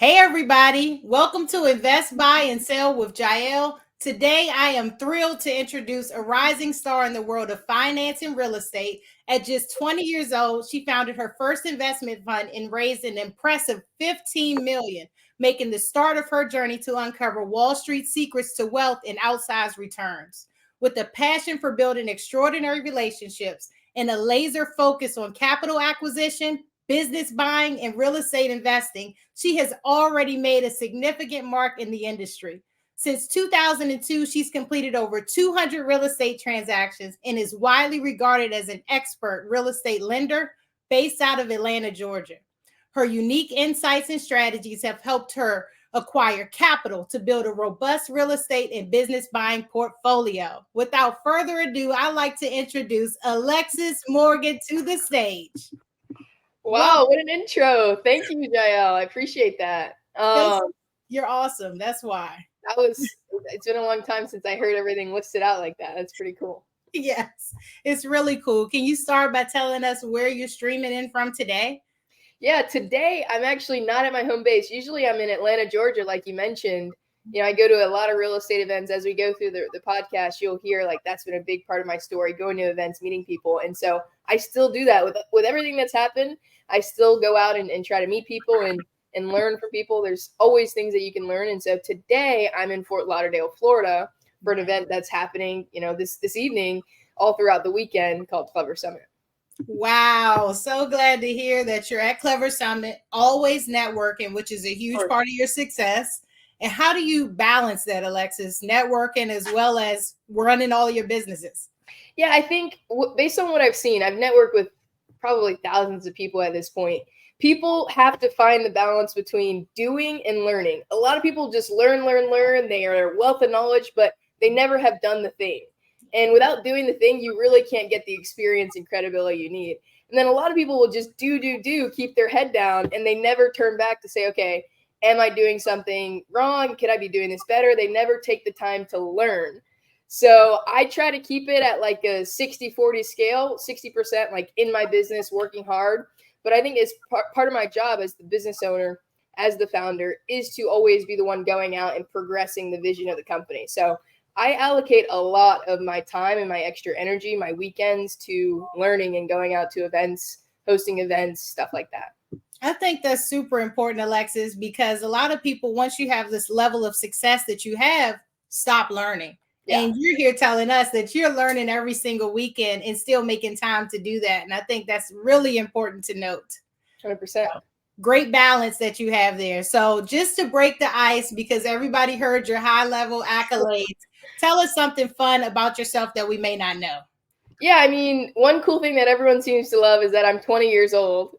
Hey, everybody. Welcome to Invest, Buy, and Sell with Jael. Today, I am thrilled to introduce a rising star in the world of finance and real estate. At just 20 years old, she founded her first investment fund and raised an impressive $15 million, making the start of her journey to uncover Wall Street secrets to wealth and outsized returns. With a passion for building extraordinary relationships and a laser focus on capital acquisition, business buying, and real estate investing, she has already made a significant mark in the industry. Since 2002, she's completed over 200 real estate transactions and is widely regarded as an expert real estate lender based out of Atlanta, Georgia. Her unique insights and strategies have helped her acquire capital to build a robust real estate and business buying portfolio. Without further ado, I'd like to introduce Alexis Morgan to the stage. Wow, what an intro. Thank you, Jael. I appreciate that. You're awesome. That's why. It's been a long time since I heard everything listed out like that. That's pretty cool. Yes, it's really cool. Can you start by telling us where you're streaming in from today? Yeah, today I'm actually not at my home base. Usually I'm in Atlanta, Georgia, like you mentioned. I go to a lot of real estate events. As we go through the podcast, you'll hear like that's been a big part of my story, going to events, meeting people. And so I still do that with everything that's happened. I still go out and try to meet people and learn from people. There's always things that you can learn. And so today I'm in Fort Lauderdale, Florida for an event that's happening, this evening all throughout the weekend called Clever Summit. Wow. So glad to hear that you're at Clever Summit, always networking, which is a huge part of your success. And how do you balance that, Alexis, networking as well as running all your businesses? Yeah, I think based on what I've seen, I've networked with probably thousands of people at this point. People have to find the balance between doing and learning. A lot of people just learn. They are a wealth of knowledge, but they never have done the thing. And without doing the thing, you really can't get the experience and credibility you need. And then a lot of people will just do, keep their head down, and they never turn back to say, okay, am I doing something wrong? Could I be doing this better? They never take the time to learn. So I try to keep it at like a 60-40 scale, 60% like in my business, working hard. But I think it's part of my job as the business owner, as the founder, is to always be the one going out and progressing the vision of the company. So I allocate a lot of my time and my extra energy, my weekends, to learning and going out to events, hosting events, stuff like that. I think that's super important, Alexis, because a lot of people, once you have this level of success that you have, stop learning. Yeah. And you're here telling us that you're learning every single weekend and still making time to do that. And I think that's really important to note. 100%. Great balance that you have there. So just to break the ice, because everybody heard your high level accolades, tell us something fun about yourself that we may not know. Yeah, I mean, one cool thing that everyone seems to love is that I'm 20 years old.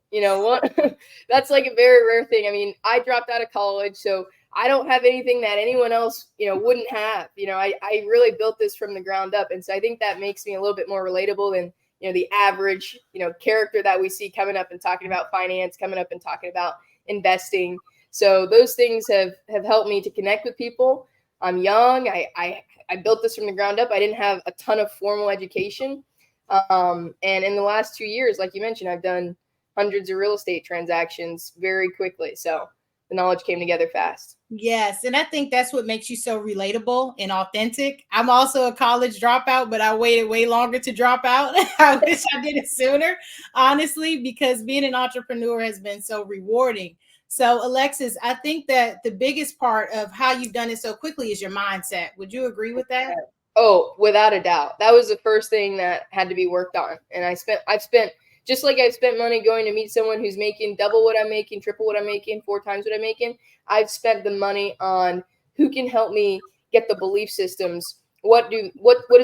That's like a very rare thing. I mean, I dropped out of college, so I don't have anything that anyone else, wouldn't have. I really built this from the ground up. And so I think that makes me a little bit more relatable than, the average, character that we see coming up and talking about finance, coming up and talking about investing. So those things have helped me to connect with people. I'm young. I built this from the ground up. I didn't have a ton of formal education. And in the last 2 years, like you mentioned, I've done hundreds of real estate transactions very quickly. So the knowledge came together fast. Yes. And I think that's what makes you so relatable and authentic. I'm also a college dropout, but I waited way longer to drop out. I wish I did it sooner, honestly, because being an entrepreneur has been so rewarding. So, Alexis, I think that the biggest part of how you've done it so quickly is your mindset. Would you agree with that? Oh, without a doubt. That was the first thing that had to be worked on. And I've spent just like I've spent money going to meet someone who's making double what I'm making, triple what I'm making, 4 times what I'm making. I've spent the money on who can help me get the belief systems. What is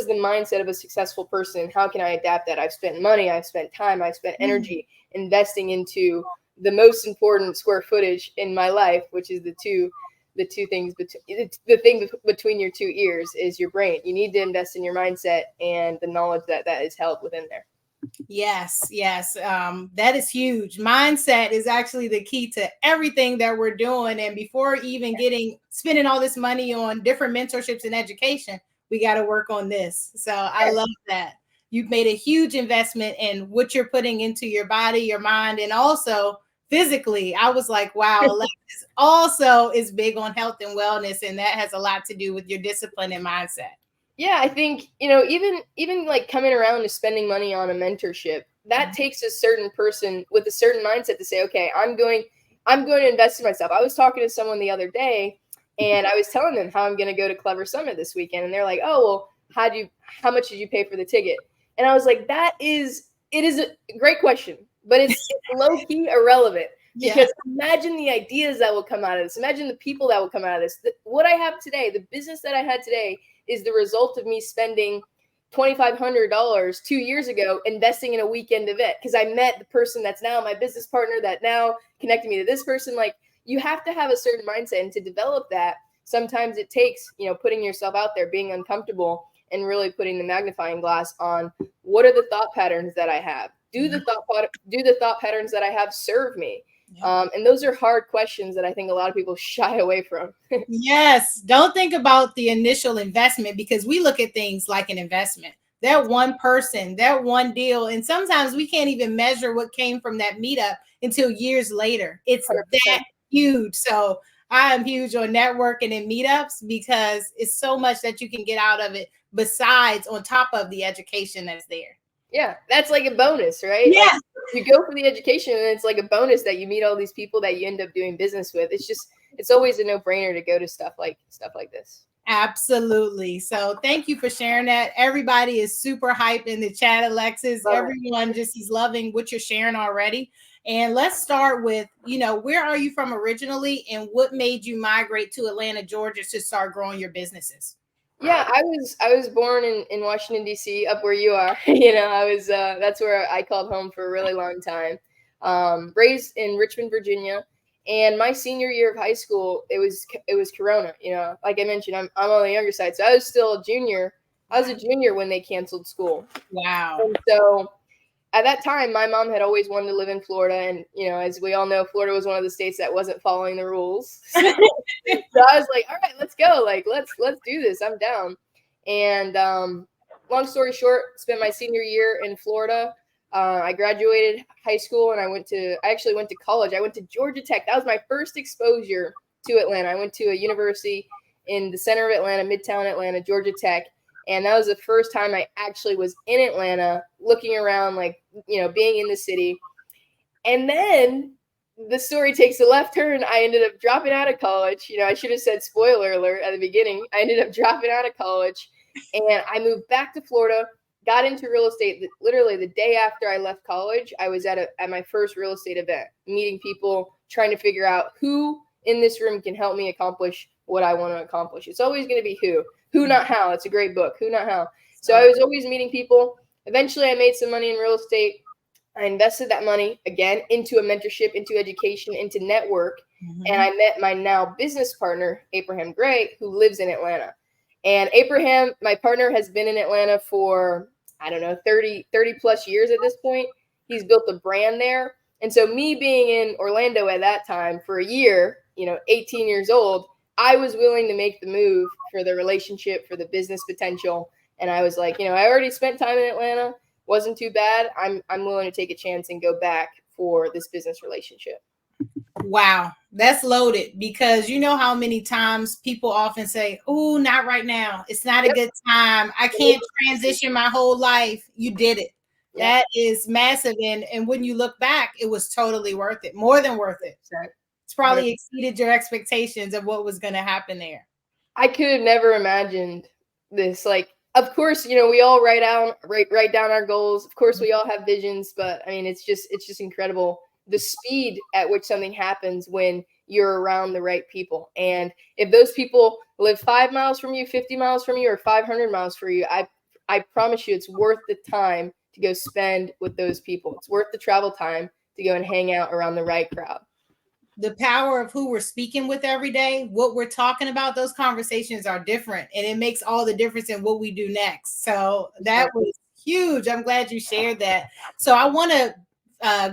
the mindset of a successful person? How can I adapt that? I've spent money, I've spent time, I've spent energy investing into the most important square footage in my life, which is the thing between your 2 ears is your brain. You need to invest in your mindset and the knowledge that is held within there. Yes. That is huge. Mindset is actually the key to everything that we're doing. And before even spending all this money on different mentorships and education, we got to work on this. So I love that. You've made a huge investment in what you're putting into your body, your mind, and also physically. I was like, wow, Alexis also is big on health and wellness, and that has a lot to do with your discipline and mindset. Yeah, I think, even like coming around to spending money on a mentorship, that takes a certain person with a certain mindset to say, okay, I'm going to invest in myself. I was talking to someone the other day, and I was telling them how I'm going to go to Clever Summit this weekend, and they're like, "Oh, well, how much did you pay for the ticket?" And I was like, it is a great question, but it's low key irrelevant. Because imagine the ideas that will come out of this. Imagine the people that will come out of this. What I have today, the business that I had today, is the result of me spending $2,500 2 years ago investing in a weekend event, because I met the person that's now my business partner that now connected me to this person. Like, you have to have a certain mindset, and to develop that, sometimes it takes, putting yourself out there, being uncomfortable, and really putting the magnifying glass on what are the thought patterns that I have. Do the thought patterns that I have serve me? And those are hard questions that I think a lot of people shy away from. Yes. Don't think about the initial investment, because we look at things like an investment. That one person, that one deal. And sometimes we can't even measure what came from that meetup until years later. It's 100%. That huge. So I am huge on networking and meetups, because it's so much that you can get out of it, besides on top of the education that's there. Yeah, that's like a bonus, right? Yeah. Like, you go for the education, and it's like a bonus that you meet all these people that you end up doing business with. It's always a no-brainer to go to stuff like this. Absolutely. So thank you for sharing that. Everybody is super hyped in the chat, Alexis. Everyone just is loving what you're sharing already. And let's start with, where are you from originally, and what made you migrate to Atlanta, Georgia to start growing your businesses? Yeah, I was born in Washington, D.C., up where you are. That's where I called home for a really long time. Raised in Richmond, Virginia. And my senior year of high school, it was Corona. Like I mentioned, I'm on the younger side, so I was still a junior. I was a junior when they canceled school. Wow. And so at that time, my mom had always wanted to live in Florida, and as we all know, Florida was one of the states that wasn't following the rules. So I was like, all right, let's go. Like, let's do this. I'm down. And long story short, spent my senior year in Florida. I graduated high school, and I actually went to college. I went to Georgia Tech. That was my first exposure to Atlanta. I went to a university in the center of Atlanta, Midtown Atlanta, Georgia Tech. And that was the first time I actually was in Atlanta, looking around, being in the city. And then the story takes a left turn. I ended up dropping out of college. I should have said spoiler alert at the beginning. I ended up dropping out of college, and I moved back to Florida, got into real estate. Literally the day after I left college, I was at my first real estate event, meeting people, trying to figure out who in this room can help me accomplish what I want to accomplish. It's always going to be who, not how. It's a great book, Who, Not How. So I was always meeting people. Eventually I made some money in real estate. I invested that money again into a mentorship, into education, into network. Mm-hmm. And I met my now business partner, Abraham Gray, who lives in Atlanta. And Abraham, my partner, has been in Atlanta for, 30 plus years at this point. He's built a brand there. And so me being in Orlando at that time for a year, 18 years old, I was willing to make the move for the relationship, for the business potential. And I was like, I already spent time in Atlanta. Wasn't too bad. I'm willing to take a chance and go back for this business relationship. Wow, that's loaded, because you know how many times people often say, "Oh, not right now. It's not a good time. I can't transition my whole life." You did it. Yep. That is massive. And when you look back, it was totally worth it. More than worth it. It's probably exceeded your expectations of what was going to happen there. I could have never imagined this. Of course, we all write down our goals. Of course, we all have visions, but it's just incredible the speed at which something happens when you're around the right people. And if those people live 5 miles from you, 50 miles from you, or 500 miles from you, I promise you, it's worth the time to go spend with those people. It's worth the travel time to go and hang out around the right crowd. The power of who we're speaking with every day, what we're talking about, those conversations are different, and it makes all the difference in what we do next. So that was huge. I'm glad you shared that. So I want to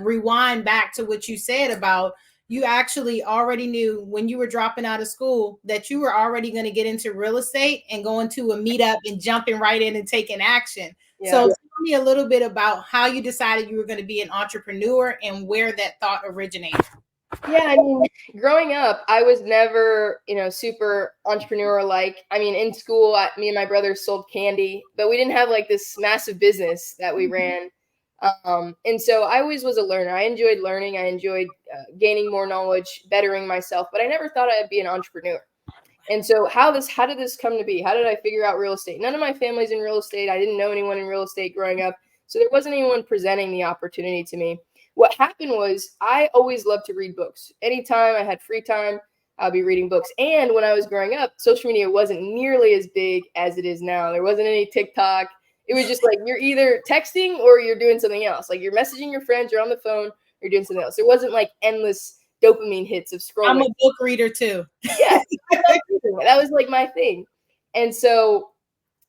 rewind back to what you said about you actually already knew when you were dropping out of school that you were already going to get into real estate and going to a meetup and jumping right in and taking action. Yeah. So me a little bit about how you decided you were going to be an entrepreneur and where that thought originated? Yeah, I mean, growing up, I was never, super entrepreneur-like. I mean, in school, me and my brother sold candy, but we didn't have like this massive business that we ran. And so I always was a learner. I enjoyed learning. I enjoyed gaining more knowledge, bettering myself, but I never thought I'd be an entrepreneur. And so how did this come to be? How did I figure out real estate? None of my family's in real estate. I didn't know anyone in real estate growing up. So there wasn't anyone presenting the opportunity to me. What happened was I always loved to read books. Anytime I had free time, I'll be reading books. And when I was growing up, social media wasn't nearly as big as it is now. There wasn't any TikTok. It was just like you're either texting or you're doing something else. Like you're messaging your friends, you're on the phone, you're doing something else. There wasn't like endless dopamine hits of scrolling. I'm a book reader too. Yeah, that was like my thing. And so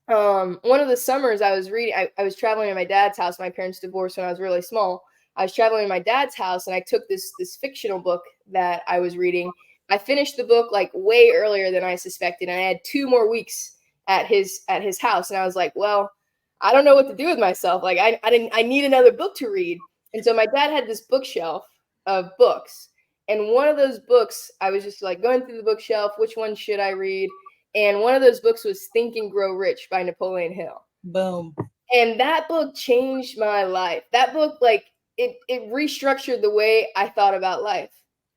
one of the summers I was reading, I was traveling to my dad's house. My parents divorced when I was really small. I was traveling to my dad's house and I took this fictional book that I was reading. I finished the book like way earlier than I suspected. And I had 2 more weeks at his house. And I was like, well, I don't know what to do with myself. Like I need another book to read. And so my dad had this bookshelf of books. And one of those books, I was just like going through the bookshelf, which one should I read? And one of those books was Think and Grow Rich by Napoleon Hill. Boom. And that book changed my life. That book, like, it restructured the way I thought about life.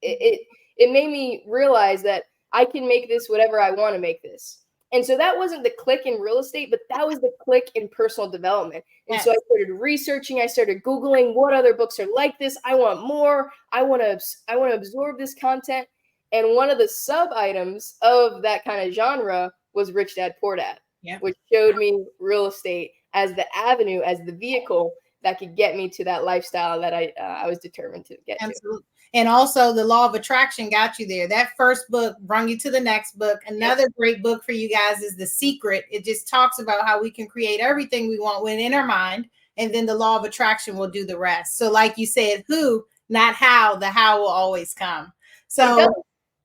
It made me realize that I can make this whatever I want to make this. And so that wasn't the click in real estate, but that was the click in personal development. And Yes. so I started researching, I started Googling what other books are like this. I want more. I want to absorb this content. And one of the sub items of that kind of genre was Rich Dad Poor Dad, which showed me real estate as the avenue, as the vehicle that could get me to that lifestyle that I was determined to get to. And also the law of attraction got you there. That first book brought you to the next book. Another great book for you guys is The Secret. It just talks about how we can create everything we want within our mind. And then the law of attraction will do the rest. So like you said, who, not how, the how will always come. So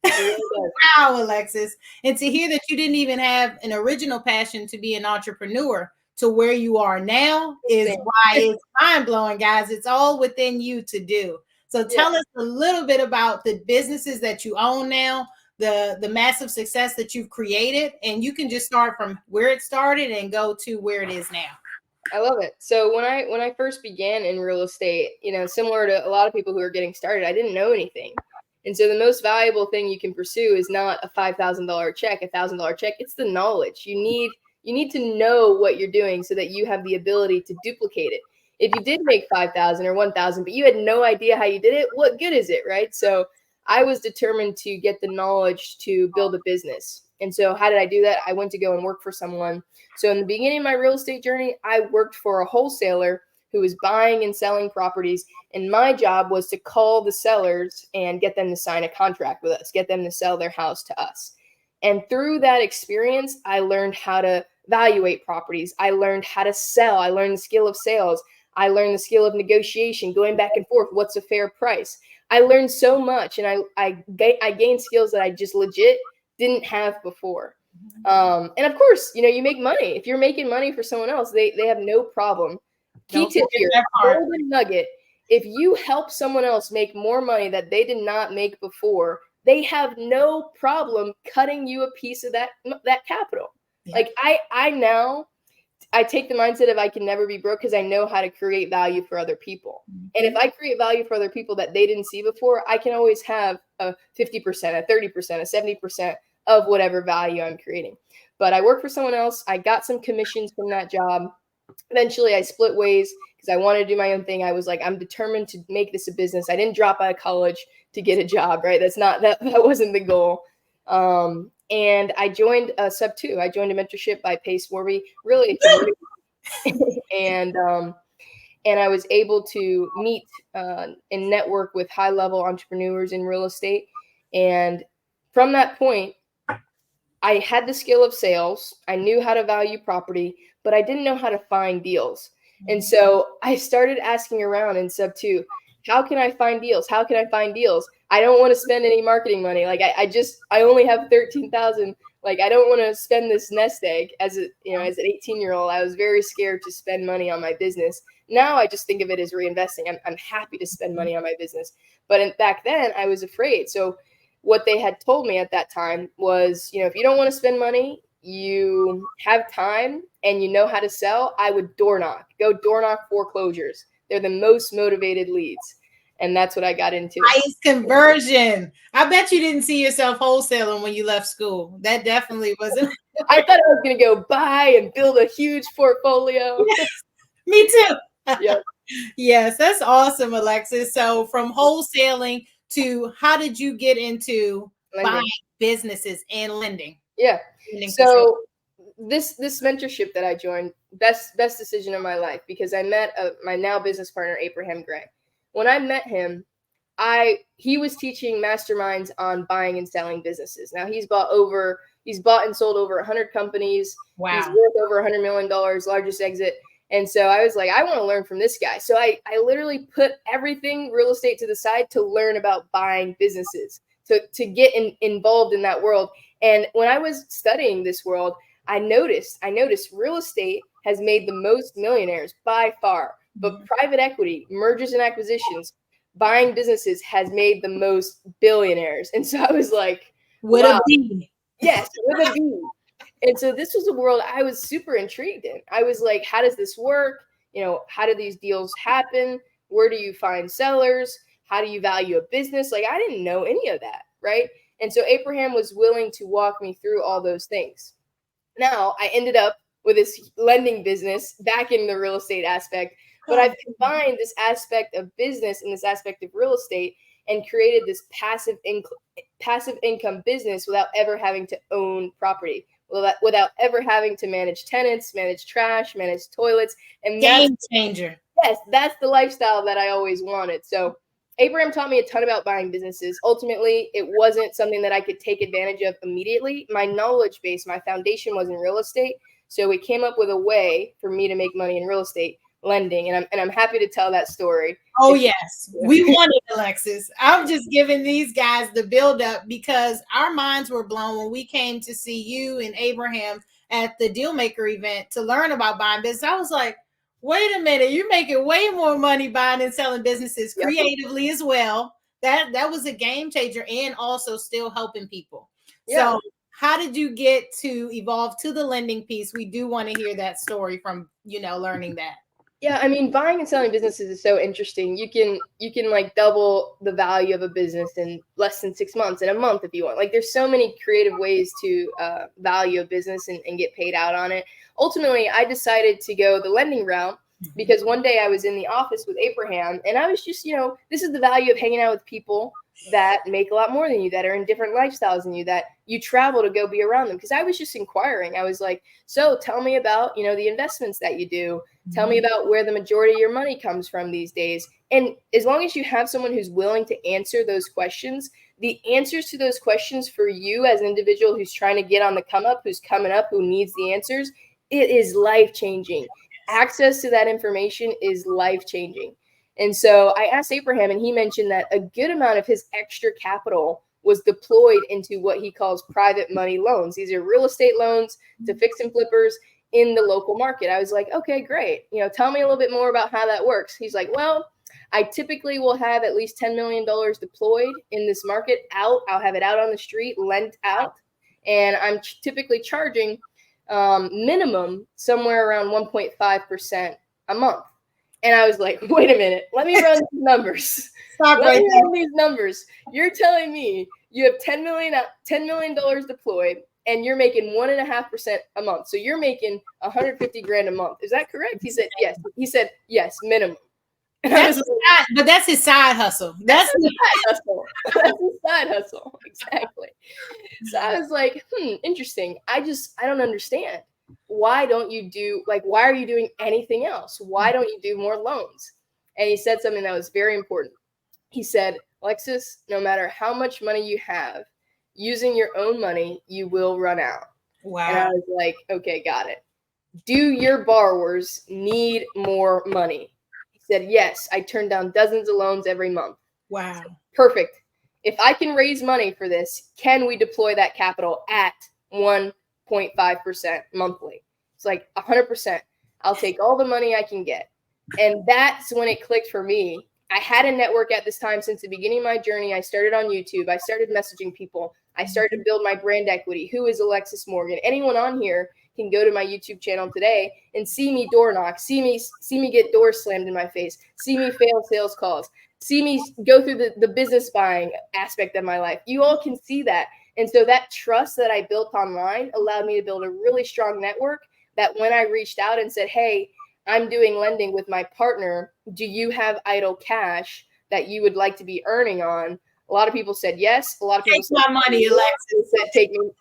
wow, Alexis. And to hear that you didn't even have an original passion to be an entrepreneur to where you are now is why it's mind-blowing, guys. It's all within you to do. So tell us a little bit about the businesses that you own now, the massive success that you've created, and you can just start from where it started and go to where it is now. I love it. So when I first began in real estate, similar to a lot of people who are getting started, I didn't know anything. And so the most valuable thing you can pursue is not a $5,000 check, $1,000 check. It's the knowledge. You need to know what you're doing so that you have the ability to duplicate it. If you did make 5,000 or 1,000, but you had no idea how you did it, what good is it, right? So I was determined to get the knowledge to build a business. And so how did I do that? I went to go and work for someone. So in the beginning of my real estate journey, I worked for a wholesaler who was buying and selling properties. And my job was to call the sellers and get them to sign a contract with us, get them to sell their house to us. And through that experience, I learned how to evaluate properties. I learned how to sell. I learned the skill of sales. I learned the skill of negotiation, going back and forth. What's a fair price? I learned so much, and I gained skills that I just legit didn't have before. And of course, you make money. If you're making money for someone else, they have no problem. Key tip here, golden nugget. If you help someone else make more money that they did not make before, they have no problem cutting you a piece of that capital. Yeah. Like I take the mindset of I can never be broke because I know how to create value for other people. Mm-hmm. And if I create value for other people that they didn't see before, I can always have a 50%, a 30%, a 70% of whatever value I'm creating. But I worked for someone else. I got some commissions from that job. Eventually I split ways because I wanted to do my own thing. I was like, I'm determined to make this a business. I didn't drop out of college to get a job, right? That wasn't the goal. And I joined Sub 2. I joined a mentorship by Pace Warby, really. And I was able to meet and network with high-level entrepreneurs in real estate. And from that point, I had the skill of sales. I knew how to value property, but I didn't know how to find deals. And so I started asking around in Sub 2, how can I find deals? How can I find deals? I don't want to spend any marketing money. Like I only have $13,000 Like, I don't want to spend this nest egg as an 18-year-old. I was very scared to spend money on my business. Now I just think of it as reinvesting. I'm happy to spend money on my business. But back then I was afraid. So what they had told me at that time was, if you don't want to spend money, you have time and you know how to sell, I would go door knock foreclosures. They're the most motivated leads. And that's what I got into. Highest conversion. I bet you didn't see yourself wholesaling when you left school. That definitely wasn't. I thought I was going to go buy and build a huge portfolio. Yes, me too. Yep. Yes, that's awesome, Alexis. So from wholesaling to how did you get into buying businesses and lending? Yeah. So this mentorship that I joined, best decision of my life, because I met my now business partner, Abraham Gray. When I met him, he was teaching masterminds on buying and selling businesses. Now he's bought and sold over 100 companies. Wow. He's worth over $100 million, largest exit. And so I was like, I want to learn from this guy. So I literally put everything real estate to the side to learn about buying businesses, to get involved in that world. And when I was studying this world, I noticed real estate has made the most millionaires by far. But private equity, mergers and acquisitions, buying businesses has made the most billionaires. And so I was like, with a B. Yes, with a B. And so this was a world I was super intrigued in. I was like, how does this work? How do these deals happen? Where do you find sellers? How do you value a business? Like, I didn't know any of that, right? And so Abraham was willing to walk me through all those things. Now, I ended up with this lending business back in the real estate aspect. But I've combined this aspect of business and this aspect of real estate and created this passive income business without ever having to own property, without ever having to manage tenants, manage trash, manage toilets. And game changer. Yes, that's the lifestyle that I always wanted. So Abraham taught me a ton about buying businesses. Ultimately, it wasn't something that I could take advantage of immediately. My knowledge base, my foundation was in real estate. So we came up with a way for me to make money in real estate. Lending, and I'm happy to tell that story. Oh yes, we wanted Alexis. I'm just giving these guys the build up because our minds were blown when we came to see you and Abraham at the Dealmaker event to learn about buying business. I was like, wait a minute, you're making way more money buying and selling businesses creatively as well. That was a game changer and also still helping people. Yeah. So how did you get to evolve to the lending piece? We do want to hear that story from learning that. Yeah, I mean, buying and selling businesses is so interesting. You can like double the value of a business in less than 6 months, in a month if you want. Like, there's so many creative ways to value a business and get paid out on it. Ultimately, I decided to go the lending route because one day I was in the office with Abraham and I was just, this is the value of hanging out with people that make a lot more than you, that are in different lifestyles than you, that you travel to go be around them. Because I was just inquiring. I was like, so tell me about, the investments that you do. Tell me about where the majority of your money comes from these days. And as long as you have someone who's willing to answer those questions, the answers to those questions for you as an individual who's trying to get on the come up, who's coming up, who needs the answers, it is life-changing. Access to that information is life-changing. And so I asked Abraham, and he mentioned that a good amount of his extra capital was deployed into what he calls private money loans. These are real estate loans to fix and flippers in the local market. I was like, okay, great. Tell me a little bit more about how that works. He's like, well, I typically will have at least $10 million deployed in this market out. I'll have it out on the street, lent out. And I'm typically charging minimum somewhere around 1.5% a month. And I was like, wait a minute, let me run these numbers. Let me run these numbers. You're telling me you have $10 million deployed and you're making 1.5% a month. So you're making $150,000 a month. Is that correct? He said, yes. He said, yes, minimum. But that's his side hustle. That's his side hustle. That's his side hustle. Exactly. So I was like, interesting. I don't understand. Why are you doing anything else? Why don't you do more loans? And he said something that was very important. He said, Alexis, no matter how much money you have, using your own money, you will run out. Wow. And I was like, okay, got it. Do your borrowers need more money? He said, yes, I turn down dozens of loans every month. Wow. Perfect. If I can raise money for this, can we deploy that capital at 1.5% monthly. It's like 100%. I'll take all the money I can get. And that's when it clicked for me. I had a network at this time since the beginning of my journey. I started on YouTube. I started messaging people. I started to build my brand equity. Who is Alexis Morgan? Anyone on here can go to my YouTube channel today and see me door knock, see me get doors slammed in my face, see me fail sales calls, see me go through the business buying aspect of my life. You all can see that. And so that trust that I built online allowed me to build a really strong network that when I reached out and said, hey, I'm doing lending with my partner, do you have idle cash that you would like to be earning on? A lot of people said yes. A lot of people said my money, Alexis. Said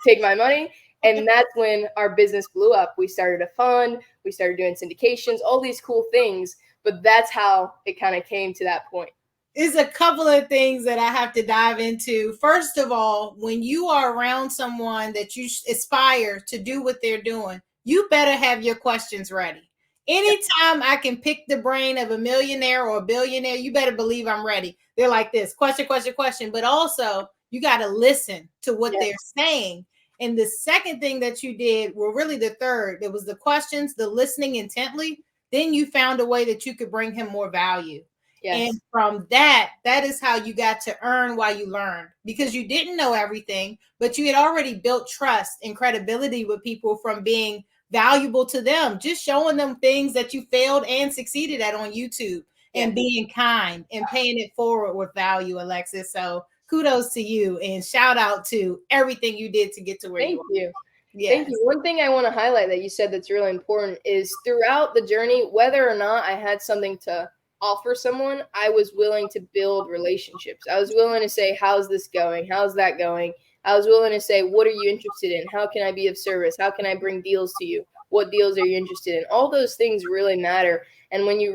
take my money. And that's when our business blew up. We started a fund, we started doing syndications, all these cool things. But that's how it kind of came to that point. There's a couple of things that I have to dive into. First of all, when you are around someone that you aspire to do what they're doing, you better have your questions ready. Anytime I can pick the brain of a millionaire or a billionaire, you better believe I'm ready. They're like this, question. But also, you got to listen to what they're saying. And the second thing that you did, well, really the third, it was the questions, the listening intently. Then you found a way that you could bring him more value. Yes. And from that is how you got to earn while you learned, because you didn't know everything, but you had already built trust and credibility with people from being valuable to them, just showing them things that you failed and succeeded at on YouTube, and being kind and paying it forward with value, Alexis. So kudos to you and shout out to everything you did to get to where you are. Thank you. Yes. Thank you. One thing I want to highlight that you said that's really important is throughout the journey, whether or not I had something to offer someone, I was willing to build relationships. I was willing to say, how's this going? How's that going? I was willing to say, what are you interested in? How can I be of service? How can I bring deals to you? What deals are you interested in? All those things really matter. And when you've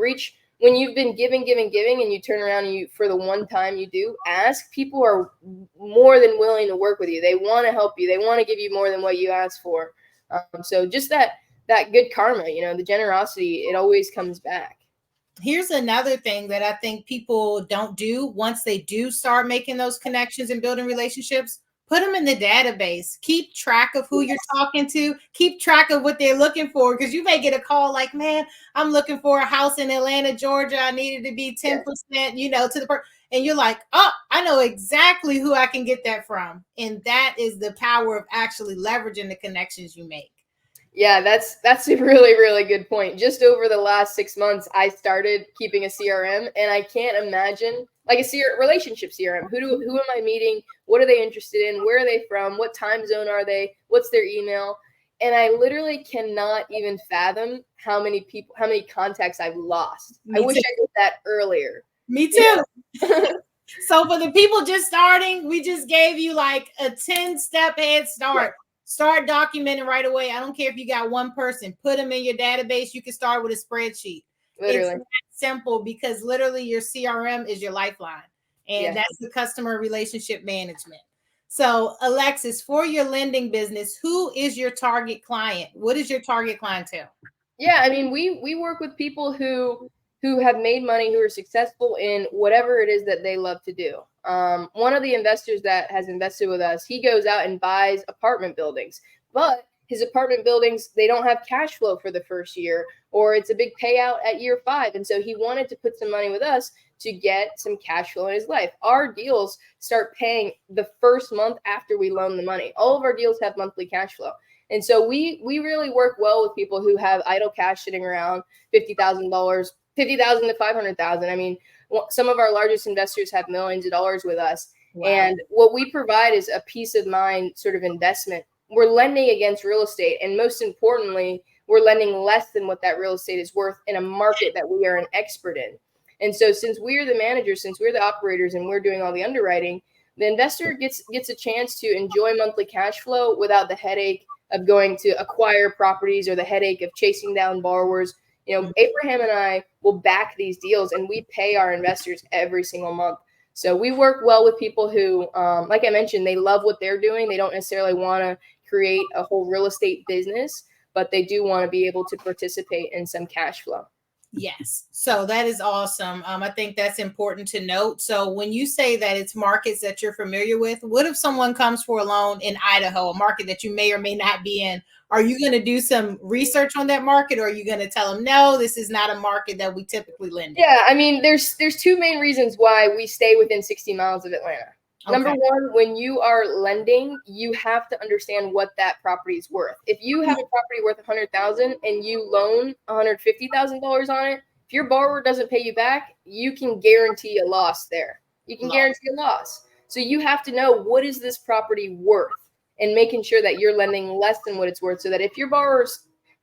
been giving, and you turn around and you, for the one time you do ask, people are more than willing to work with you. They want to help you. They want to give you more than what you ask for. So just that good karma, the generosity, it always comes back. Here's another thing that I think people don't do once they do start making those connections and building relationships. Put them in the database. Keep track of who you're talking to. Keep track of what they're looking for, because you may get a call like, man, I'm looking for a house in Atlanta, Georgia. I needed to be 10%, to the person. And you're like, oh, I know exactly who I can get that from. And that is the power of actually leveraging the connections you make. Yeah, that's a really, really good point. Just over the last 6 months, I started keeping a CRM, and I can't imagine like a relationship CRM. Who am I meeting? What are they interested in? Where are they from? What time zone are they? What's their email? And I literally cannot even fathom how many contacts I've lost. I wish I did that earlier. Me too. So for the people just starting, we just gave you like a 10-step head start. Yeah. Start documenting right away. I don't care if you got one person, put them in your database. You can start with a spreadsheet. Literally. It's that simple, because literally your CRM is your lifeline, and that's the customer relationship management. So Alexis, for your lending business, who is your target client? What is your target clientele? Yeah, I mean, we work with people who have made money, who are successful in whatever it is that they love to do. One of the investors that has invested with us, he goes out and buys apartment buildings, but his apartment buildings, they don't have cash flow for the first year, or it's a big payout at year 5. And so he wanted to put some money with us to get some cash flow in his life. Our deals start paying the first month after we loan the money. All of our deals have monthly cash flow. And so we really work well with people who have idle cash sitting around, $50,000, $50,000 to $500,000. I mean, some of our largest investors have millions of dollars with us. Wow. And what we provide is a peace of mind sort of investment. We're lending against real estate. And most importantly, we're lending less than what that real estate is worth in a market that we are an expert in. And so since we're the managers, since we're the operators, and we're doing all the underwriting, the investor gets a chance to enjoy monthly cash flow without the headache of going to acquire properties or the headache of chasing down borrowers. Abraham and I will back these deals, and we pay our investors every single month. So we work well with people who, like I mentioned, they love what they're doing. They don't necessarily want to create a whole real estate business, but they do want to be able to participate in some cash flow. Yes. So that is awesome. I think that's important to note. So when you say that it's markets that you're familiar with, what if someone comes for a loan in Idaho, a market that you may or may not be in? Are you going to do some research on that market, or are you going to tell them, no, this is not a market that we typically lend in? Yeah, I mean, there's two main reasons why we stay within 60 miles of Atlanta. Okay. Number one, when you are lending, you have to understand what that property is worth. If you have a property worth $100,000 and you loan $150,000 on it, if your borrower doesn't pay you back, you can guarantee a loss there. You can guarantee a loss. So you have to know, what is this property worth, and making sure that you're lending less than what it's worth, so that if your borrower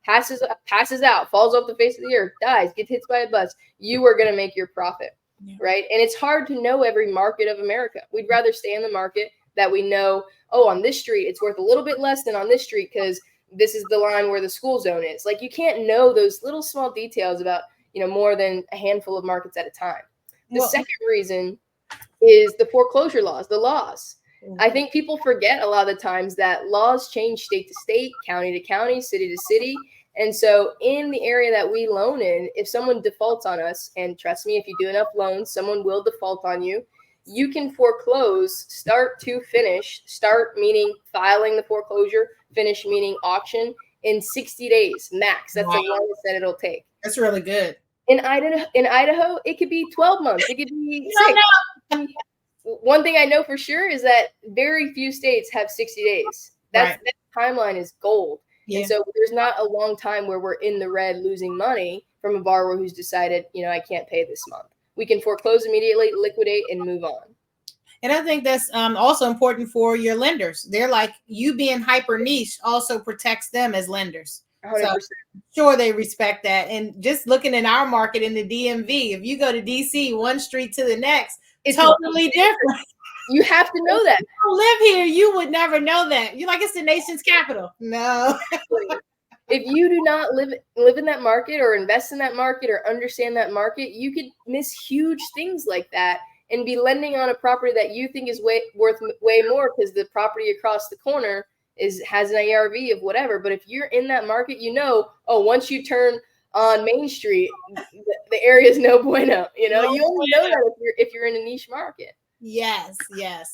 passes out, falls off the face of the earth, dies, gets hit by a bus, you are going to make your profit. Yeah. Right. And it's hard to know every market of America. We'd rather stay in the market that we know, oh, on this street, it's worth a little bit less than on this street because this is the line where the school zone is. Like, you can't know those little small details about, more than a handful of markets at a time. The second reason is the foreclosure laws, the laws. I think people forget a lot of the times that laws change state to state, county to county, city to city. And so in the area that we loan in, if someone defaults on us, and trust me, if you do enough loans, someone will default on you, you can foreclose start to finish, start meaning filing the foreclosure, finish meaning auction, in 60 days max. That's the longest that it'll take. That's really good. In Idaho, it could be 12 months. It could be 6. One thing I know for sure is that very few states have 60 days. That timeline is gold. Yeah. And so there's not a long time where we're in the red losing money from a borrower who's decided, I can't pay this month. We can foreclose immediately, liquidate, and move on. And I think that's also important for your lenders. They're like, you being hyper niche also protects them as lenders. 100%. So sure, they respect that. And just looking in our market in the DMV, if you go to DC, one street to the next, it's totally different. You have to know that. If you live here, you would never know that. You're like, it's the nation's capital. No. If you do not live in that market, or invest in that market, or understand that market, you could miss huge things like that and be lending on a property that you think is worth way more because the property across the corner has an ARV of whatever. But if you're in that market, once you turn on Main Street, the area is no bueno. You only know that if you're in a niche market. Yes,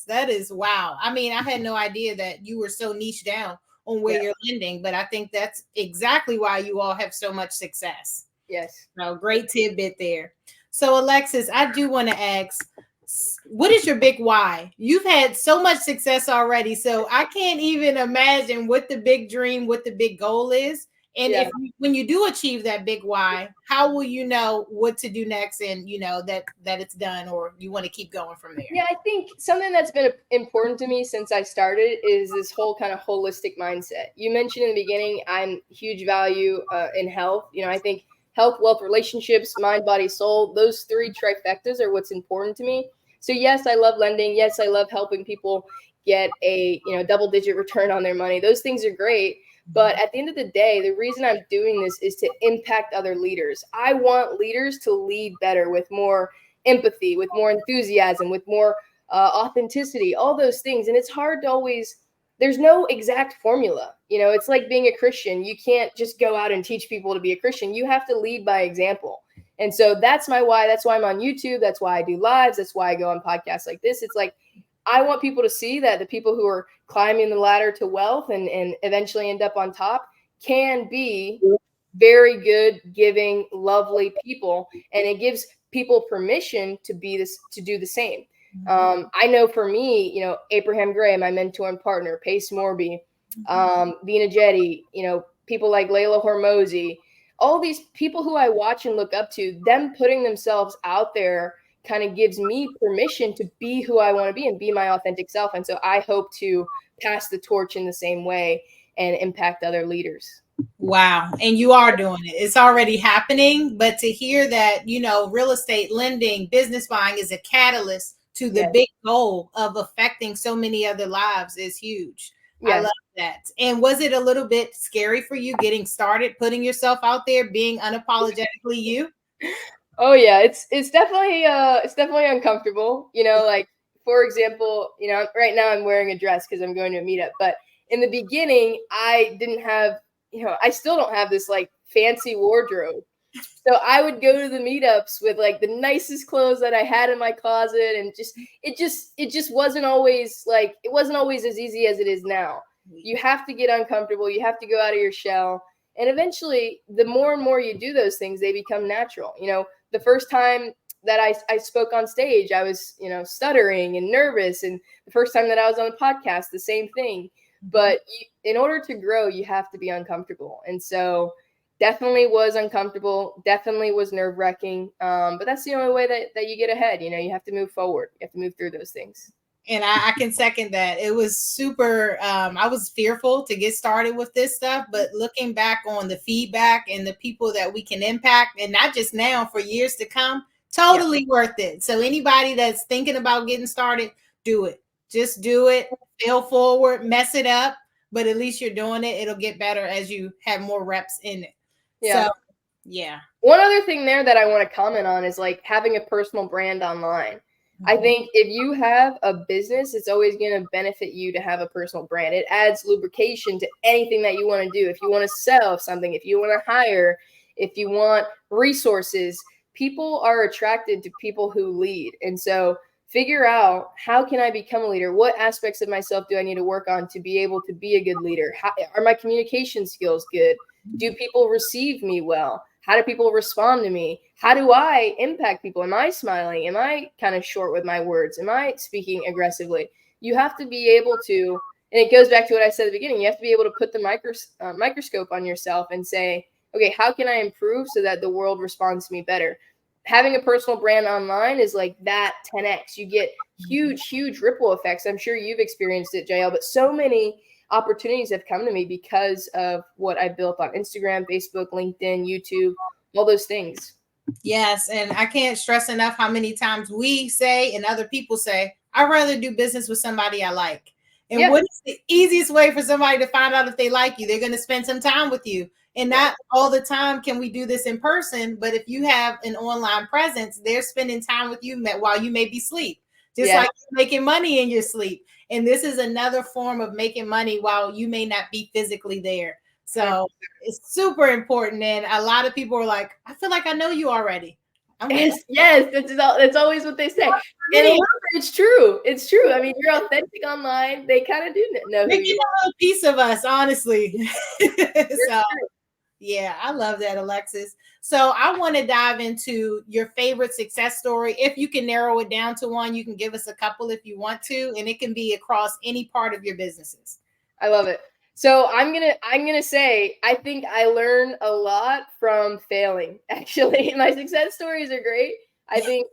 that is wow. I mean, I had no idea that you were so niche down on where you're lending, but I think that's exactly why you all have so much success. Yes. No, great tidbit there. So Alexis, I do want to ask, what is your big why? You've had so much success already, so I can't even imagine what the big dream, what the big goal is. And when you do achieve that big why, how will you know what to do next, and that it's done, or you want to keep going from there? Yeah, I think something that's been important to me since I started is this whole kind of holistic mindset. You mentioned in the beginning, I'm huge value in health. I think health, wealth, relationships, mind, body, soul, those 3 trifectas are what's important to me. So yes, I love lending. Yes, I love helping people get a double-digit return on their money. Those things are great. But at the end of the day, the reason I'm doing this is to impact other leaders. I want leaders to lead better, with more empathy, with more enthusiasm, with more authenticity, all those things. And it's hard to always, there's no exact formula. It's like being a Christian. You can't just go out and teach people to be a Christian. You have to lead by example. And so that's my why. That's why I'm on YouTube. That's why I do lives. That's why I go on podcasts like this. It's like, I want people to see that the people who are climbing the ladder to wealth and eventually end up on top can be very good, giving, lovely people. And it gives people permission to do the same. I know for me, Abraham Gray, my mentor and partner, Pace Morby, Vina Jetty, people like Layla Hormozy, all these people who I watch and look up to, them putting themselves out there kind of gives me permission to be who I want to be and be my authentic self. And so I hope to pass the torch in the same way and impact other leaders. Wow. And you are doing it. It's already happening. But to hear that, real estate lending, business buying is a catalyst to the big goal of affecting so many other lives is huge. I love that. And was it a little bit scary for you getting started, putting yourself out there, being unapologetically you? Oh yeah, it's definitely uncomfortable. Like, for example, right now I'm wearing a dress because I'm going to a meetup. But in the beginning, I didn't have, I still don't have this like fancy wardrobe. So I would go to the meetups with like the nicest clothes that I had in my closet, and it just wasn't always as easy as it is now. You have to get uncomfortable. You have to go out of your shell. And eventually, the more and more you do those things, they become natural. The first time that I spoke on stage, I was, stuttering and nervous. And the first time that I was on the podcast, the same thing. But in order to grow, you have to be uncomfortable. And so definitely was uncomfortable, definitely was nerve-wracking. But that's the only way that you get ahead. You have to move forward. You have to move through those things. And I can second that. It was super, I was fearful to get started with this stuff, but looking back on the feedback and the people that we can impact, and not just now, for years to come, totally worth it. So anybody that's thinking about getting started, do it. Just do it. Fail forward, mess it up, but at least you're doing it. It'll get better as you have more reps in it. Yeah. So, yeah. One other thing there that I want to comment on is like having a personal brand online. I think if you have a business, it's always going to benefit you to have a personal brand. It adds lubrication to anything that you want to do. If you want to sell something, if you want to hire, if you want resources, people are attracted to people who lead. And so figure out, how can I become a leader? What aspects of myself do I need to work on to be able to be a good leader? Are my communication skills good? Do people receive me well? How do people respond to me? How do I impact people? Am I smiling? Am I kind of short with my words? Am I speaking aggressively? You have to be able to, and it goes back to what I said at the beginning, you have to be able to put the microscope on yourself and say, okay, how can I improve so that the world responds to me better? Having a personal brand online is like that 10x. You get huge ripple effects. I'm sure you've experienced it, Jael, but so many opportunities have come to me because of what I built on Instagram, Facebook, LinkedIn, YouTube, all those things. Yes. And I can't stress enough how many times we say and other people say, I'd rather do business with somebody I like. And what is the easiest way for somebody to find out if they like you? They're going to spend some time with you. And not all the time can we do this in person. But if you have an online presence, they're spending time with you while you may be asleep, just like you're making money in your sleep. And this is another form of making money while you may not be physically there. So it's super important. And a lot of people are like, I feel like I know you already. Yes, that's always what they say. And it's true. It's true. I mean, you're authentic online. They kind of do know who you are. A piece of us, honestly. So, yeah, I love that, Alexis. So I want to dive into your favorite success story. If you can narrow it down to one, you can give us a couple if you want to, and it can be across any part of your businesses. I love it. So I'm gonna say, I think I learn a lot from failing. Actually, my success stories are great. I think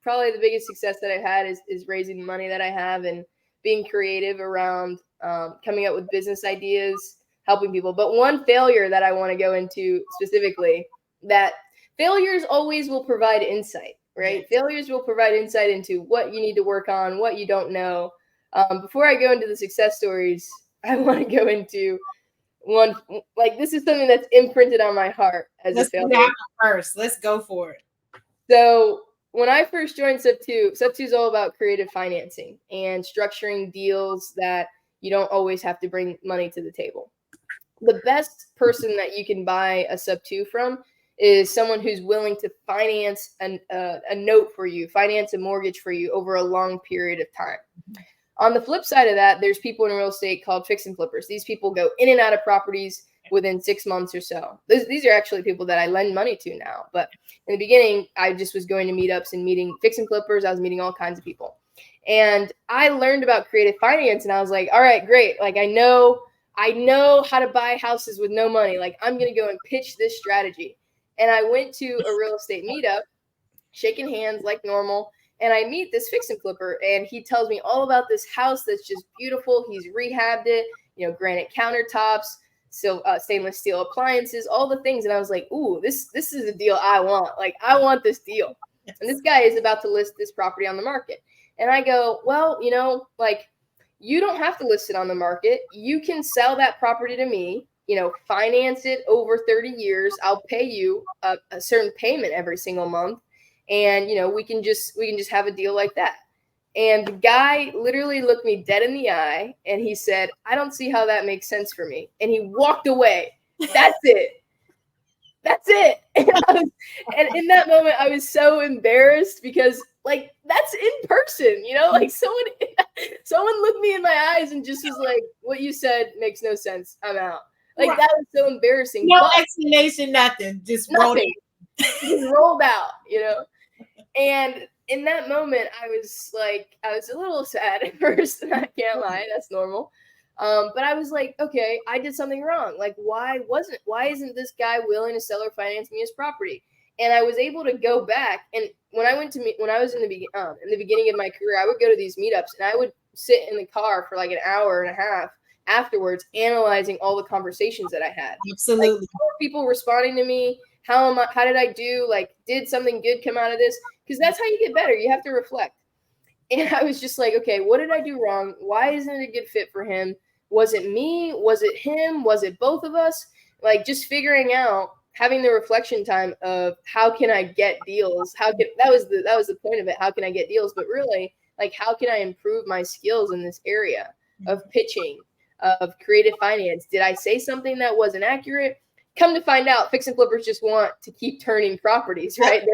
probably the biggest success that I've had is raising the money that I have and being creative around coming up with business ideas, helping people. But one failure that I want to go into specifically, that failures always will provide insight, right? Failures will provide insight into what you need to work on, what you don't know. Before I go into the success stories, I want to go into one, like, this is something that's imprinted on my heart as a failure. First, let's go for it. So when I first joined Sub2 is all about creative financing and structuring deals that you don't always have to bring money to the table. The best person that you can buy a Sub2 from is someone who's willing to finance a note for you, finance a mortgage for you over a long period of time. On the flip side of that, there's people in real estate called fix and flippers. These people go in and out of properties within 6 months or so. These are actually people that I lend money to now. But in the beginning, I just was going to meetups and meeting fix and flippers. I was meeting all kinds of people. And I learned about creative finance, and I was like, all right, great. Like, I know how to buy houses with no money. Like, I'm going to go and pitch this strategy. And I went to a real estate meetup, shaking hands like normal. And I meet this fix and flipper, and he tells me all about this house that's just beautiful. He's rehabbed it, granite countertops, stainless steel appliances, all the things. And I was like, ooh, this is a deal I want. Like, I want this deal. And this guy is about to list this property on the market. And I go, well, you don't have to list it on the market. You can sell that property to me, finance it over 30 years. I'll pay you a certain payment every single month. And, we can just have a deal like that. And the guy literally looked me dead in the eye, and he said, I don't see how that makes sense for me. And he walked away. That's it. That's it. And in that moment, I was so embarrassed because like that's in person, like someone looked me in my eyes and just was like, what you said makes no sense. I'm out. Like that was so embarrassing. No explanation, nothing. Just nothing. Rolled out, And in that moment, I was a little sad at first. I can't lie, that's normal. But I was like, okay, I did something wrong. Like, why isn't this guy willing to sell or finance me his property? And I was able to go back. And when I was in the beginning of my career, I would go to these meetups and I would sit in the car for like an hour and a half afterwards, analyzing all the conversations that I had. Absolutely. Like, people responding to me. How did I do? Like, did something good come out of this? Because that's how you get better. You have to reflect. And I was just like, okay, what did I do wrong? Why isn't it a good fit for him? Was it me? Was it him? Was it both of us? Like, just figuring out, having the reflection time of how can I get deals? That was the point of it. How can I get deals? But really, like, how can I improve my skills in this area of pitching, of creative finance? Did I say something that wasn't accurate? Come to find out, fix and flippers just want to keep turning properties, right?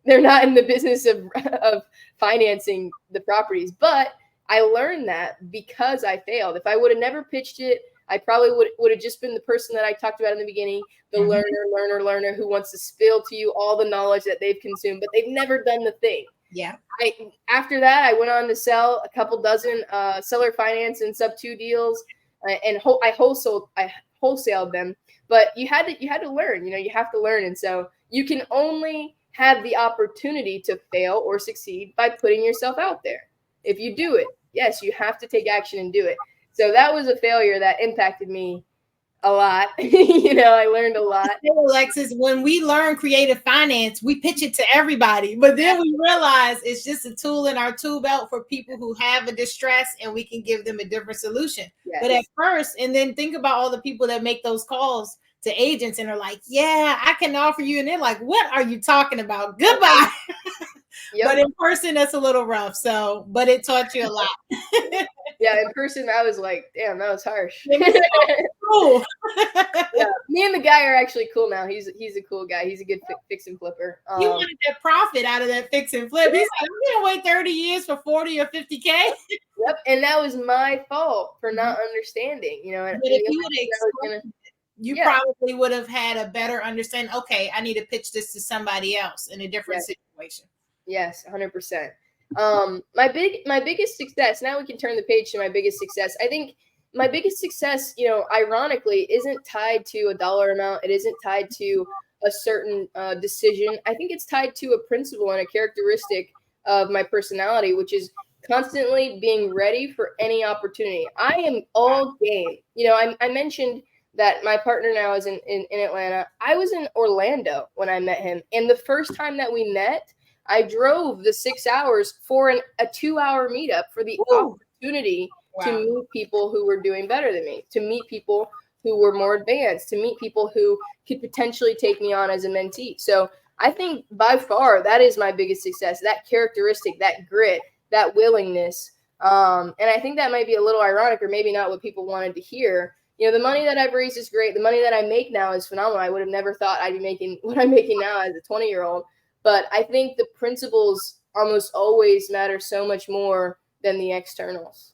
They're not in the business of financing the properties. But I learned that because I failed. If I would have never pitched it, I probably would have just been the person that I talked about in the beginning, the learner who wants to spill to you all the knowledge that they've consumed, but they've never done the thing. Yeah. After that, I went on to sell a couple dozen seller finance and sub 2 deals, and I wholesaled them. But you had to learn. You have to learn, and so you can only have the opportunity to fail or succeed by putting yourself out there. If you do it, yes, you have to take action and do it. So that was a failure that impacted me a lot. I learned a lot. Alexis, when we learn creative finance, we pitch it to everybody, but then we realize it's just a tool in our tool belt for people who have a distress, and we can give them a different solution. Yes. But at first, and then think about all the people that make those calls to agents and are like, yeah, I can offer you. And they're like, what are you talking about? Goodbye. Yep. But in person, that's a little rough. So, but it taught you a lot. Yeah, in person, I was like, damn, that was harsh. Cool. Yeah, me and the guy are actually cool now. He's a cool guy. He's a good fix and flipper. He wanted that profit out of that fix and flip. He's like, I'm gonna wait 30 years for 40 or 50K. Yep, and that was my fault for not understanding. And but if you probably would have had a better understanding. Okay, I need to pitch this to somebody else in a different situation. Yes, 100%. My biggest success, now we can turn the page to my biggest success. I think my biggest success, ironically, isn't tied to a dollar amount. It isn't tied to a certain decision. I think it's tied to a principle and a characteristic of my personality, which is constantly being ready for any opportunity. I am all game. I mentioned that my partner now is in Atlanta. I was in Orlando when I met him. And the first time that we met, I drove the 6 hours for a 2-hour meetup for the opportunity to meet people who were doing better than me, to meet people who were more advanced, to meet people who could potentially take me on as a mentee. So I think by far that is my biggest success, that characteristic, that grit, that willingness. And I think that might be a little ironic or maybe not what people wanted to hear. The money that I've raised is great. The money that I make now is phenomenal. I would have never thought I'd be making what I'm making now as a 20-year-old. But I think the principles almost always matter so much more than the externals.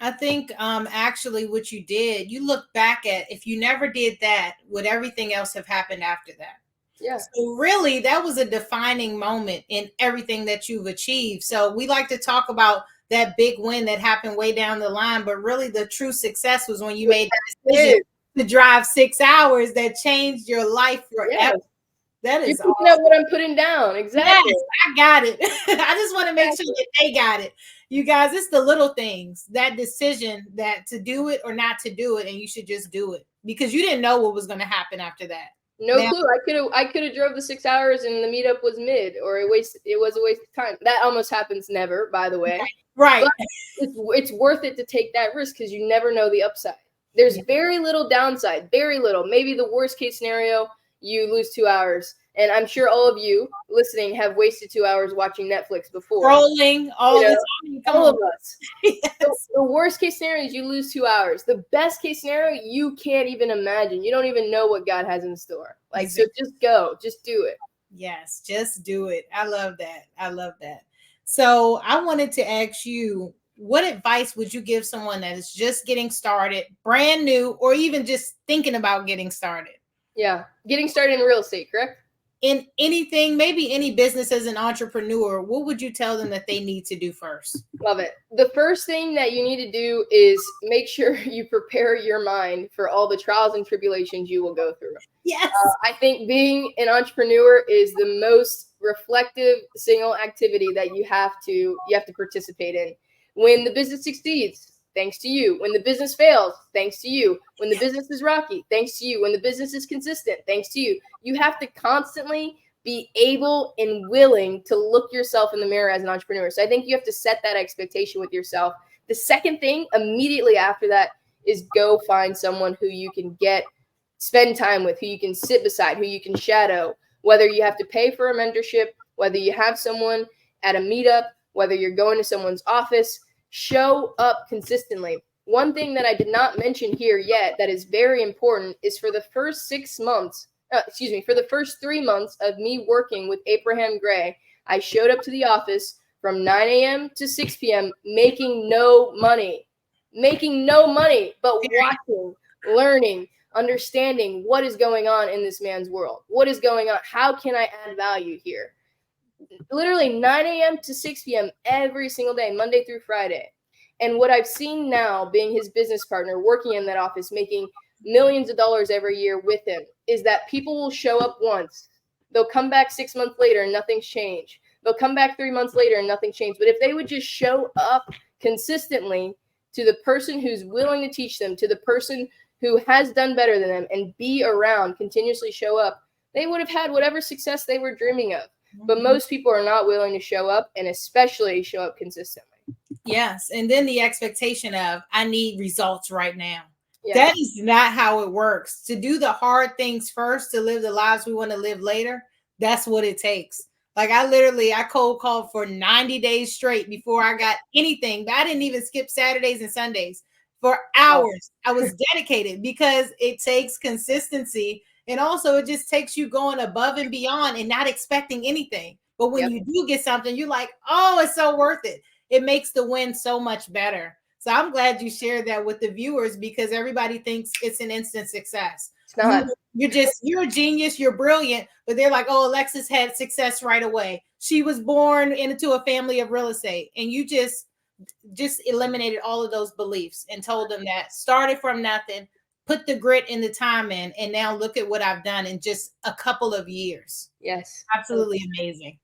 I think actually what you did, you look back at, if you never did that, would everything else have happened after that? Yeah. So really, that was a defining moment in everything that you've achieved. So we like to talk about that big win that happened way down the line, but really the true success was when you made that decision to drive 6 hours that changed your life forever. Yeah. That is awesome. Know what I'm putting down. Exactly. Yes, I got it. I just want to make sure that they got it. You guys, it's the little things, that decision that to do it or not to do it, and you should just do it because you didn't know what was going to happen after that. No clue. I could have drove the 6 hours and the meetup was mid, or it was a waste of time. That almost happens never, by the way. Right. But it's worth it to take that risk because you never know the upside. There's very little downside, very little. Maybe the worst case scenario, you lose 2 hours And I'm sure all of you listening have wasted 2 hours watching Netflix before. Scrolling all the time. All of us. Yes. The worst case scenario is you lose 2 hours. The best case scenario, you can't even imagine. You don't even know what God has in store. Like, so just go, just do it. Yes, just do it. I love that. I love that. So I wanted to ask you, what advice would you give someone that is just getting started, brand new, or even just thinking about getting started? Yeah. Getting started in real estate, correct? In anything, maybe any business as an entrepreneur, what would you tell them that they need to do first? Love it. The first thing that you need to do is make sure you prepare your mind for all the trials and tribulations you will go through. Yes. I think being an entrepreneur is the most reflective single activity that you have to participate in. When the business succeeds, thanks to you. When the business fails, thanks to you. When the business is rocky, thanks to you. When the business is consistent, thanks to you. You have to constantly be able and willing to look yourself in the mirror as an entrepreneur. So I think you have to set that expectation with yourself. The second thing immediately after that is go find someone who you can spend time with, who you can sit beside, who you can shadow, whether you have to pay for a mentorship, whether you have someone at a meetup, whether you're going to someone's office. Show up consistently. One thing that I did not mention here yet that is very important is for the first 3 months of me working with Abraham Gray, I showed up to the office from 9 a.m. to 6 p.m. making no money, but watching, learning, understanding what is going on in this man's world. What is going on? How can I add value here? Literally 9 a.m. to 6 p.m. every single day, Monday through Friday. And what I've seen now, being his business partner, working in that office, making millions of dollars every year with him, is that people will show up once. They'll come back 6 months later and nothing's changed. They'll come back 3 months later and nothing changed. But if they would just show up consistently to the person who's willing to teach them, to the person who has done better than them, and be around, continuously show up, they would have had whatever success they were dreaming of. But most people are not willing to show up, and especially show up consistently. Yes. And then the expectation of, I need results right now. Yeah. That is not how it works. To do the hard things first, to live the lives we want to live later, that's what it takes. Like I cold called for 90 days straight before I got anything. But I didn't even skip Saturdays and Sundays for hours. I was dedicated because it takes consistency. And also it just takes you going above and beyond and not expecting anything. But when you do get something, you're like, oh, it's so worth it. It makes the win so much better. So I'm glad you shared that with the viewers, because everybody thinks it's an instant success. It's not. You're a genius, you're brilliant, but they're like, oh, Alexis had success right away. She was born into a family of real estate, and you just eliminated all of those beliefs and told them that started from nothing, put the grit and the time in, and now look at what I've done in just a couple of years. Yes. Absolutely amazing.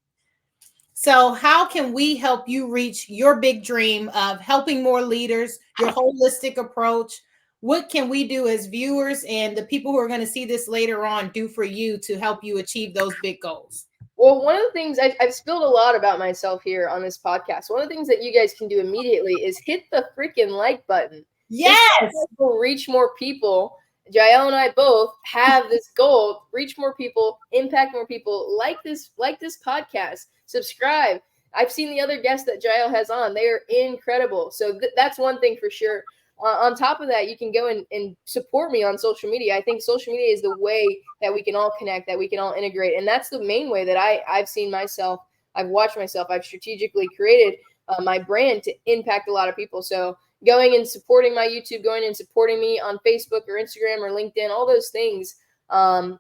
So how can we help you reach your big dream of helping more leaders, your holistic approach? What can we do as viewers and the people who are going to see this later on do for you to help you achieve those big goals? Well, one of the things I've spilled a lot about myself here on this podcast. One of the things that you guys can do immediately is hit the freaking like button. Yes. We'll reach more people. Jael and I both have this goal: reach more people, impact more people, like this podcast. Subscribe. I've seen the other guests that Jael has on. They are incredible. So that's one thing for sure. On top of that, you can go and support me on social media. I think social media is the way that we can all connect, that we can all integrate. And that's the main way that I've seen myself. I've watched myself. I've strategically created my brand to impact a lot of people. So going and supporting my YouTube, going and supporting me on Facebook or Instagram or LinkedIn, all those things. And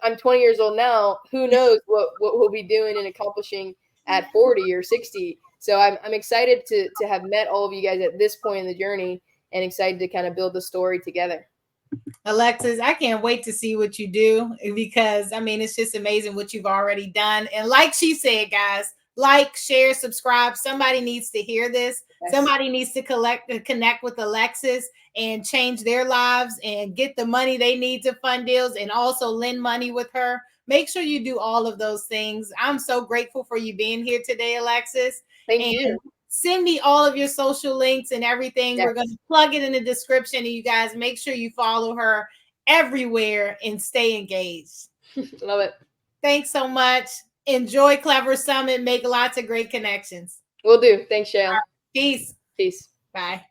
I'm 20 years old now. Who knows what we'll be doing and accomplishing at 40 or 60. So I'm excited to have met all of you guys at this point in the journey, and excited to kind of build the story together. Alexis, I can't wait to see what you do, because it's just amazing what you've already done. And like she said, guys, like, share, subscribe. Somebody needs to hear this. Yes. Somebody needs to connect with Alexis and change their lives and get the money they need to fund deals, and also lend money with her. Make sure you do all of those things. I'm so grateful for you being here today, Alexis. Thank you. Send me all of your social links and everything. Yes. We're going to plug it in the description, and you guys make sure you follow her everywhere and stay engaged. Love it. Thanks so much. Enjoy Clever Summit. Make lots of great connections. Will do. Thanks, Shale. Peace. Peace. Bye.